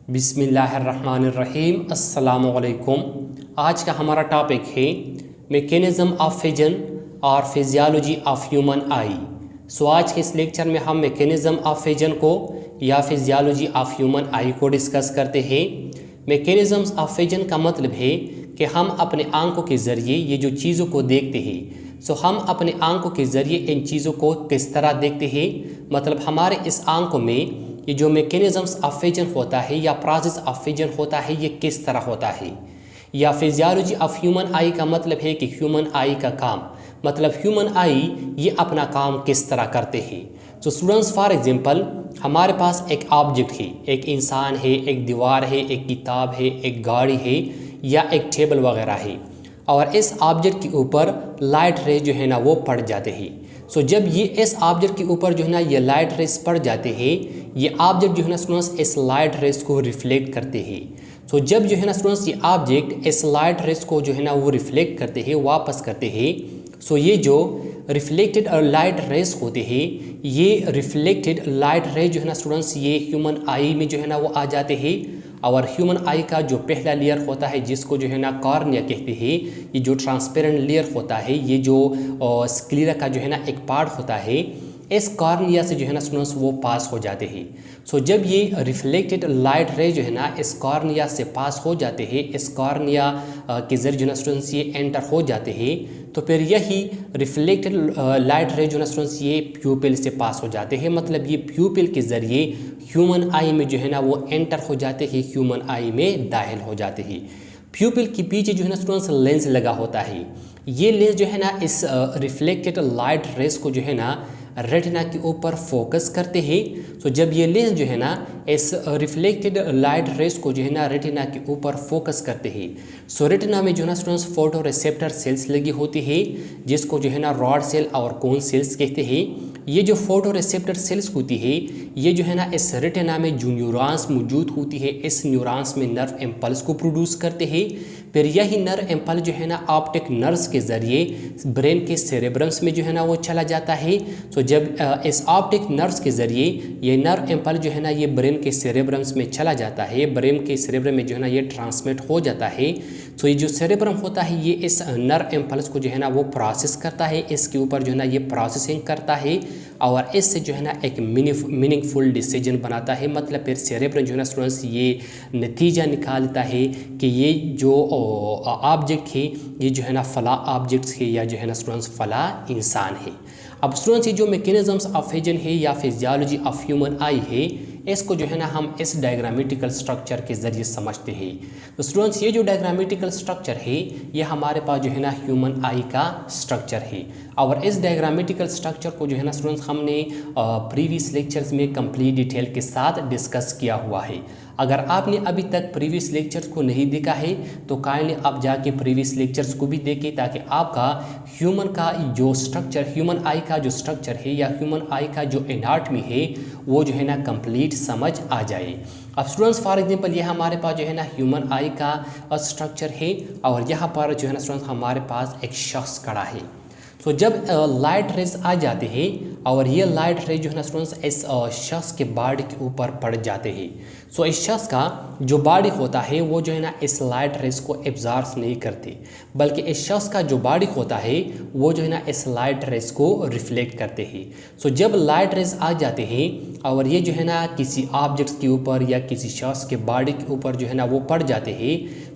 बिस्मिल्लाहिर्रहमानिर्रहीम अस्सलामुअलैकुम। आज का हमारा टॉपिक है मैकेनिज़्म ऑफ विजन और फिजियोलॉजी ऑफ ह्यूमन आई। आज के इस लेक्चर में हम मैकेनिज़्म ऑफ विजन को या फिजियोलॉजी ऑफ ह्यूमन आई को डिस्कस करते हैं। मैकेनिज़्म ऑफ विजन का मतलब है कि हम अपने आंखों के ज़रिए ये जो चीज़ों को देखते हैं, हम अपने आंखों के ज़रिए इन चीज़ों को किस तरह देखते हैं। मतलब हमारे इस आंखों में ये जो मैकेनिज़म्स ऑफ विजन होता है या प्रोसेस ऑफ विजन होता है, ये किस तरह होता है। या फिजियोलॉजी ऑफ ह्यूमन आई का मतलब है कि ह्यूमन आई का काम, मतलब ह्यूमन आई ये अपना काम किस तरह करते हैं। तो स्टूडेंट्स, फॉर एग्जांपल हमारे पास एक ऑब्जेक्ट है, एक इंसान है, एक दीवार है, एक किताब है, एक गाड़ी है या एक टेबल वगैरह है, और इस ऑब्जेक्ट के ऊपर लाइट रे जो है ना वो पड़ जाते हैं। जब ये इस ऑब्जेक्ट के ऊपर जो है ना ये लाइट रेस पड़ जाते हैं, ये ऑब्जेक्ट जो है ना स्टूडेंट्स इस लाइट रेस को रिफ्लेक्ट करते हैं। जब जो है ना स्टूडेंट्स ये ऑब्जेक्ट इस लाइट रेस को जो है ना वो रिफ्लेक्ट करते हैं, वापस करते हैं। ये जो रिफ्लेक्टेड लाइट रेस होते हैं, ये रिफ्लेक्टेड लाइट रे जो है ना स्टूडेंट्स ये ह्यूमन आई में जो है ना वो आ जाते हैं। और ह्यूमन आई का जो पहला लेयर होता है, जिसको जो है ना कॉर्निया कहते हैं, ये जो ट्रांसपेरेंट लेयर होता है, ये जो स्क्लेरा का जो है ना एक पार्ट होता है, इस कॉर्निया से जो है ना स्टूडेंट्स वो पास हो जाते हैं। जब ये रिफ्लेक्टेड लाइट रे जो है ना इस कॉर्निया से पास हो जाते हैं, इस कॉर्निया के जरिए जो है ना स्टूडेंट्स ये एंटर हो जाते हैं, तो फिर यही रिफ्लेक्टेड लाइट रे जो है ना स्टूडेंट्स ये प्यूपिल से पास हो जाते हैं। मतलब ये प्यूपिल के ज़रिए ह्यूमन आई में जो है ना वो एंटर हो जाते हैं, ह्यूमन आई में दाखिल हो जाते हैं। प्यूपिल के पीछे जो है ना स्टूडेंट्स लेंस लगा होता है। ये लेंस जो है ना इस रिफ्लेक्टेड लाइट रेस को जो है ना रेटिना के ऊपर फोकस करते हैं। जब ये लेंस जो है ना इस रिफ्लेक्टेड लाइट रेस को जो है ना रेटिना के ऊपर फोकस करते हैं, रेटिना में जो है ना स्टूडेंट्स फोटो रिसेप्टर सेल्स लगी होती है, जिसको जो है ना रॉड सेल और कोन सेल्स कहते हैं। ये जो फोटो रिसेप्टर सेल्स होती है, ये जो है ना इस रेटिना में जो न्यूरॉन्स मौजूद होती है, इस न्यूरॉन्स में नर्व इम्पल्स को प्रोड्यूस करते हैं। फिर यही नर्व इम्पल्स जो है ना ऑप्टिक नर्व्स के ज़रिए ब्रेन के सेरेब्रम्स में जो है ना वो चला जाता है। जब इस ऑप्टिक नर्व्स के ज़रिए ये नर्व इम्पल्स जो है ना ये ब्रेन के सेरेब्रम्स में चला जाता है, ब्रेन के सेरेब्रम में जो है ना ये ट्रांसमिट हो जाता है। ये जो सेरेब्रम होता है, ये इस नर्व इम्पल्स को जो है ना वो प्रोसेस करता है, इसके ऊपर जो है ना ये प्रोसेसिंग करता है और इससे जो है ना एक मीनिंगफुल डिसीजन बनाता है। मतलब फिर सेरेब्रम जो है ना स्टूडेंट्स ये नतीजा निकालता है कि ये जो ऑब्जेक्ट है, ये जो है ना फला ऑब्जेक्ट्स है या जो है ना स्टूडेंट्स फला इंसान है। अब स्टूडेंट्स ये जो मैकेनिज़म्स ऑफ विजन है या फिजियोलॉजी ऑफ ह्यूमन आई है, इसको जो है ना हम इस डायग्रामेटिकल स्ट्रक्चर के ज़रिए समझते हैं। स्टूडेंट्स ये जो डायग्रामेटिकल स्ट्रक्चर है, ये हमारे पास जो है ना ह्यूमन आई का स्ट्रक्चर है। और इस डायग्रामेटिकल स्ट्रक्चर को जो है ना स्टूडेंट्स हमने प्रीवियस लेक्चर्स में कंप्लीट डिटेल के साथ डिस्कस किया हुआ है। अगर आपने अभी तक प्रीवियस लेक्चर्स को नहीं देखा है तो काइंडली आप जाके प्रीवियस लेक्चर्स को भी देखें, ताकि आपका ह्यूमन का जो स्ट्रक्चर, ह्यूमन आई का जो स्ट्रक्चर है या ह्यूमन आई का जो एनाटॉमी है, वो जो है ना कंप्लीट समझ आ जाए। अब स्टूडेंट्स फॉर एग्जांपल ये हमारे पास जो है ना ह्यूमन आई का स्ट्रक्चर है, और यहाँ पर जो है ना स्टूडेंट्स हमारे पास एक शख्स खड़ा है। जब लाइट रेज आ जाते हैं और ये लाइट रेज जो है ना स्टूडेंट्स इस शख्स के बॉडी के ऊपर पड़ जाते हैं, इस शख्स का जो बॉडी होता है वो जो है ना इस लाइट रेज को एब्जॉर्ब नहीं करते, बल्कि इस शख्स का जो बॉडी होता है वो जो है ना इस लाइट रेज को रिफ्लेक्ट करते हैं। जब लाइट रेज आ जाते हैं और ये जो है ना किसी ऑब्जेक्ट के ऊपर या किसी शख्स के बॉडी के ऊपर जो है ना वो पड़ जाते हैं,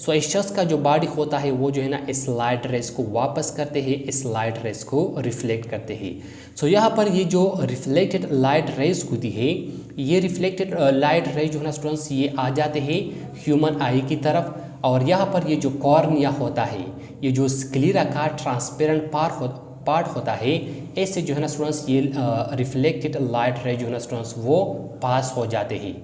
इस शख्स का जो बॉडी होता है वो जो है ना इस लाइट रेज को वापस करते हैं, इस लाइट रेज को रिफ्लेक्ट करते हैं। यहाँ पर ये जो रिफ्लेक्टेड लाइट रेज होती है, ये रिफ्लेक्टेड लाइट रेज जो है ना स्टूडेंट्स ये आ जाते हैं ह्यूमन आई की तरफ, और यहाँ पर ये जो कॉर्निया होता है, ये जो स्क्लेरा का ट्रांसपेरेंट पार्ट होता है, ऐसे जो है ना स्टूडेंट्स ये रिफ्लेक्टेड लाइट रेज जो है ना स्टूडेंट्स वो पास हो जाते हैं।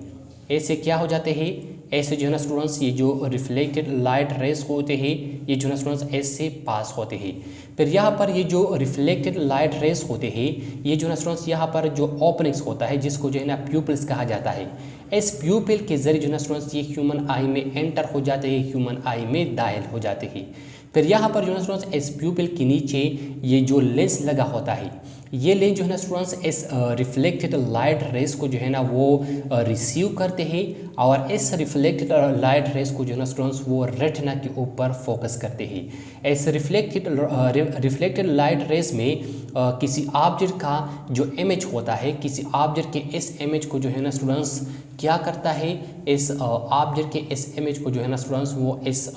ऐसे क्या हो जाते हैं, ऐसे जो है ना स्टूडेंट्स ये जो रिफ्लेक्टेड लाइट रेस होते हैं, ये जो है ना स्टूडेंट्स ऐसे पास होते हैं। फिर यहाँ पर ये जो रिफ्लेक्टेड लाइट रेस होते हैं, ये जो है ना स्टूडेंट्स यहाँ पर जो ओपनिंग्स होता है, जिसको जो है ना प्यूपिल्स कहा जाता है, इस प्यूपिल के जरिए जो है ना स्टूडेंट्स ये ह्यूमन आई में एंटर हो जाते हैं, ह्यूमन आई में दाखिल हो जाते हैं। फिर यहाँ पर जो है ना स्टूडेंट्स इस प्यूपिल के नीचे ये जो लेंस लगा होता है, ये लेंस जो है ना स्टूडेंट्स इस रिफ्लेक्टेड लाइट रेस को जो है ना वो रिसीव करते हैं और इस रिफ्लेक्टेड लाइट रेस को जो है ना स्टूडेंट्स वो रेटिना के ऊपर फोकस करते हैं। इस रिफ्लेक्टेड लाइट रेस में किसी ऑब्जेक्ट का जो इमेज होता है, किसी ऑब्जेक्ट के इस इमेज को जो है ना स्टूडेंट्स क्या करता है, इस ऑब्जेक्ट के इस इमेज को जो है ना स्टूडेंट्स वो इस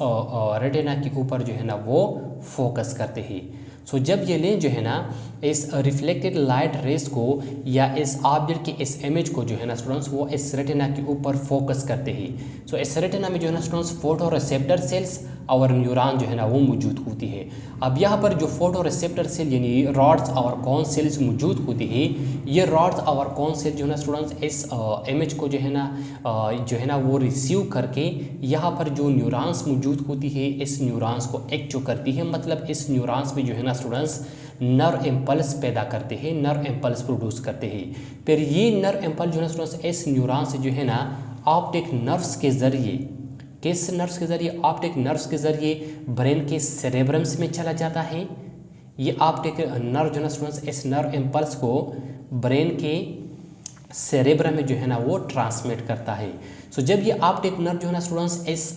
रेटिना के ऊपर जो है ना वो फोकस करते हैं। सो जब ये लेंस जो है ना इस रिफ्लेक्टेड लाइट रेस को या इस ऑब्जेक्ट के इस इमेज को जो है ना स्टूडेंट्स वो इस रेटिना के ऊपर फोकस करते हैं। सो इस रेटिना में जो है ना स्टूडेंट्स फोटो रिसेप्टर सेल्स और न्यूरॉन जो है ना वो मौजूद होती है। अब यहाँ पर जो फोटो रिसेप्टर सेल यानी रॉड्स और कॉन सेल्स मौजूद होती है, ये रॉड्स और कॉन सेल जो है ना स्टूडेंट्स इस इमेज को जो है ना वो रिसीव करके यहाँ पर जो न्यूरॉन्स मौजूद होती है, इस न्यूरॉन्स को एक्टिव करती है। मतलब इस न्यूरॉन्स में जो है ना स्टूडेंट्स नर्व इम्पल्स पैदा करते हैं, नर्व इम्पल्स प्रोड्यूस करते हैं। फिर ये नर्व इम्पल्स जो है ना स्टूडेंट्स इस न्यूरॉन से जो है ना ऑप्टिक नर्व्स के ज़रिए, किस नर्व्स के ज़रिए, ऑप्टिक नर्व्स के ज़रिए ब्रेन के सेरेब्रम्स में चला जाता है। ये ऑप्टिक नर्व जो है ना स्टूडेंट्स इस नर्व इम्पल्स को ब्रेन के सेरेब्रम में जो है ना वो ट्रांसमिट करता है। सो जब ये ऑप्टिक नर्व जो है ना स्टूडेंट्स इस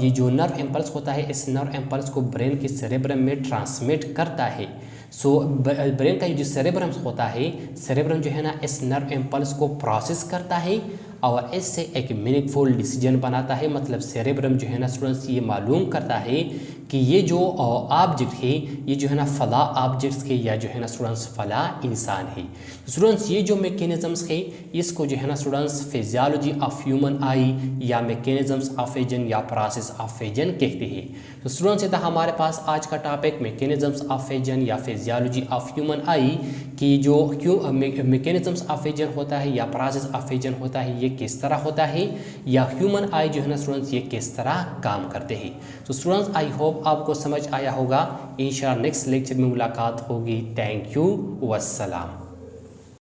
ये जो नर्व इम्पल्स होता है, इस नर्व इम्पल्स को ब्रेन के सेरेब्रम में ट्रांसमिट करता है। सो ब्रेन का जो सेरेब्रम होता है, सेरेब्रम जो है ना इस नर्व इम्पल्स को प्रोसेस करता है और इससे एक मीनिंगफुल डिसीजन बनाता है। मतलब सेरेब्रम जो है ना स्टूडेंट्स ये मालूम करता है कि ये जो ऑब्जेक्ट है, ये जो है ना फला ऑब्जेक्ट्स के या जो है ना स्टूडेंट्स फला इंसान है। स्टूडेंट्स ये जो मैकेनिज्म्स है इसको जो है ना स्टूडेंट्स फिजियोलॉजी ऑफ ह्यूमन आई या मैकेनिज्म्स ऑफ विजन या प्रोसेस ऑफ विजन कहते हैं। तो स्टूडेंट्स ये था हमारे पास आज का टॉपिक मैकेनिज्म्स ऑफ विजन या फिजियोलॉजी ऑफ ह्यूमन आई की जो मैकेनिज्म्स ऑफ विजन होता है या प्रोसेस ऑफ विजन होता है, ये किस तरह होता है या ह्यूमन आई जो है ना स्टूडेंट्स ये किस तरह काम करते हैं। तो स्टूडेंट्स आई होप आपको समझ आया होगा। इंशाअल्लाह नेक्स्ट लेक्चर में मुलाकात होगी। Thank you, वस्सलाम।